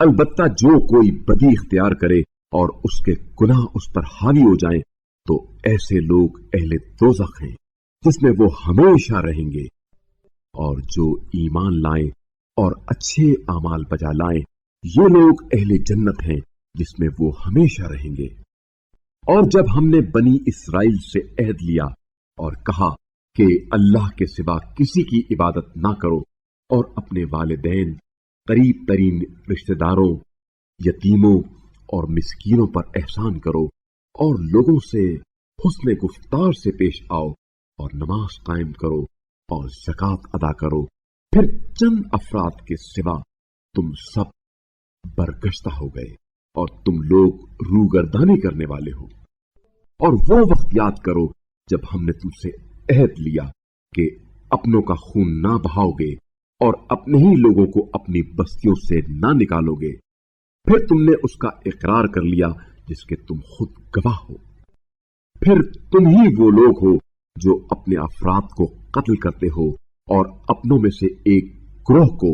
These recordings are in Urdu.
البتہ جو کوئی بدی اختیار کرے اور اس کے گناہ اس پر حاوی ہو جائیں تو ایسے لوگ اہل دوزخ ہیں جس میں وہ ہمیشہ رہیں گے۔ اور جو ایمان لائیں اور اچھے اعمال بجا لائیں یہ لوگ اہل جنت ہیں جس میں وہ ہمیشہ رہیں گے۔ اور جب ہم نے بنی اسرائیل سے عہد لیا اور کہا کہ اللہ کے سوا کسی کی عبادت نہ کرو اور اپنے والدین، قریب ترین رشتہ داروں، یتیموں اور مسکینوں پر احسان کرو اور لوگوں سے حسن گفتار سے پیش آؤ اور نماز قائم کرو اور زکوٰۃ ادا کرو، پھر چند افراد کے سوا تم سب برگشتہ ہو گئے اور تم لوگ روگردانی کرنے والے ہو۔ اور وہ وقت یاد کرو جب ہم نے تم سے عہد لیا کہ اپنوں کا خون نہ بہاؤ گے اور اپنے ہی لوگوں کو اپنی بستیوں سے نہ نکالو گے، پھر تم نے اس کا اقرار کر لیا جس کے تم خود گواہ ہو۔ پھر تم ہی وہ لوگ ہو جو اپنے افراد کو قتل کرتے ہو اور اپنوں میں سے ایک گروہ کو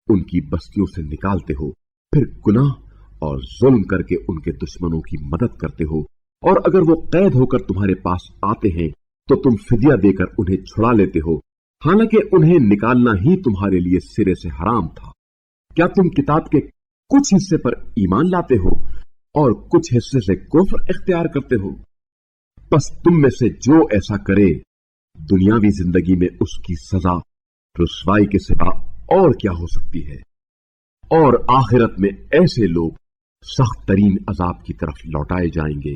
ان کی بستیوں سے نکالتے ہو، پھر گناہ اور ظلم کر کے ان کے دشمنوں کی مدد کرتے ہو، اور اگر وہ قید ہو کر تمہارے پاس آتے ہیں تو تم فدیہ دے کر انہیں چھڑا لیتے ہو، حالانکہ انہیں نکالنا ہی تمہارے لیے سرے سے حرام تھا۔ کیا تم کتاب کے کچھ حصے پر ایمان لاتے ہو اور کچھ حصے سے کفر اختیار کرتے ہو؟ پس تم میں سے جو ایسا کرے دنیاوی زندگی میں اس کی سزا رسوائی کے سوا اور کیا ہو سکتی ہے، اور آخرت میں ایسے لوگ سخت ترین عذاب کی طرف لوٹائے جائیں گے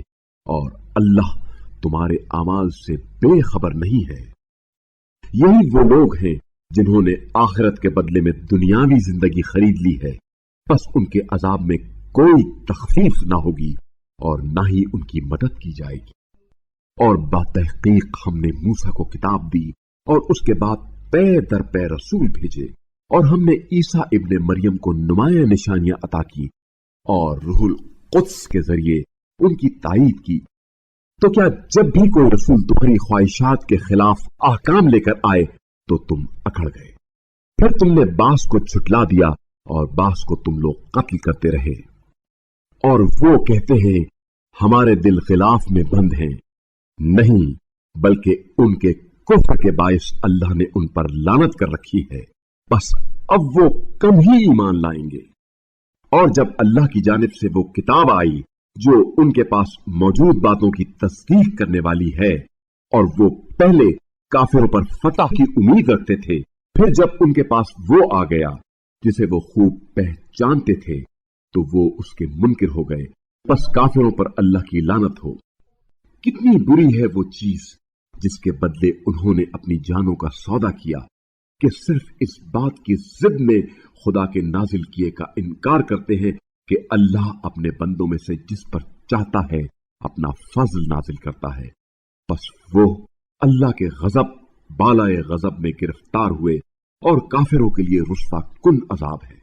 اور اللہ تمہارے اعمال سے بے خبر نہیں ہے۔ یہی وہ لوگ ہیں جنہوں نے آخرت کے بدلے میں دنیاوی زندگی خرید لی ہے، پس ان کے عذاب میں کوئی تخفیف نہ ہوگی اور نہ ہی ان کی مدد کی جائے گی۔ اور بتحقیق ہم نے موسیٰ کو کتاب دی اور اس کے بعد پے در پے رسول بھیجے، اور ہم نے عیسیٰ ابن مریم کو نمایاں نشانیاں عطا کی اور روح القدس کے ذریعے ان کی تائید کی۔ تو کیا جب بھی کوئی رسول تمہاری خواہشات کے خلاف احکام لے کر آئے تو تم اکڑ گئے؟ پھر تم نے بعض کو جھٹلا دیا اور بعض کو تم لوگ قتل کرتے رہے۔ اور وہ کہتے ہیں ہمارے دل غلاف میں بند ہیں، نہیں بلکہ ان کے کفر کے باعث اللہ نے ان پر لعنت کر رکھی ہے، بس اب وہ کم ہی ایمان لائیں گے۔ اور جب اللہ کی جانب سے وہ کتاب آئی جو ان کے پاس موجود باتوں کی تصدیق کرنے والی ہے، اور وہ پہلے کافروں پر فتح کی امید رکھتے تھے، پھر جب ان کے پاس وہ آ گیا جسے وہ خوب پہچانتے تھے تو وہ اس کے منکر ہو گئے، پس کافروں پر اللہ کی لعنت ہو۔ کتنی بری ہے وہ چیز جس کے بدلے انہوں نے اپنی جانوں کا سودا کیا کہ صرف اس بات کی ضد میں خدا کے نازل کیے کا انکار کرتے ہیں کہ اللہ اپنے بندوں میں سے جس پر چاہتا ہے اپنا فضل نازل کرتا ہے، پس وہ اللہ کے غضب بالائے غضب میں گرفتار ہوئے، اور کافروں کے لیے رسوا کن عذاب ہے۔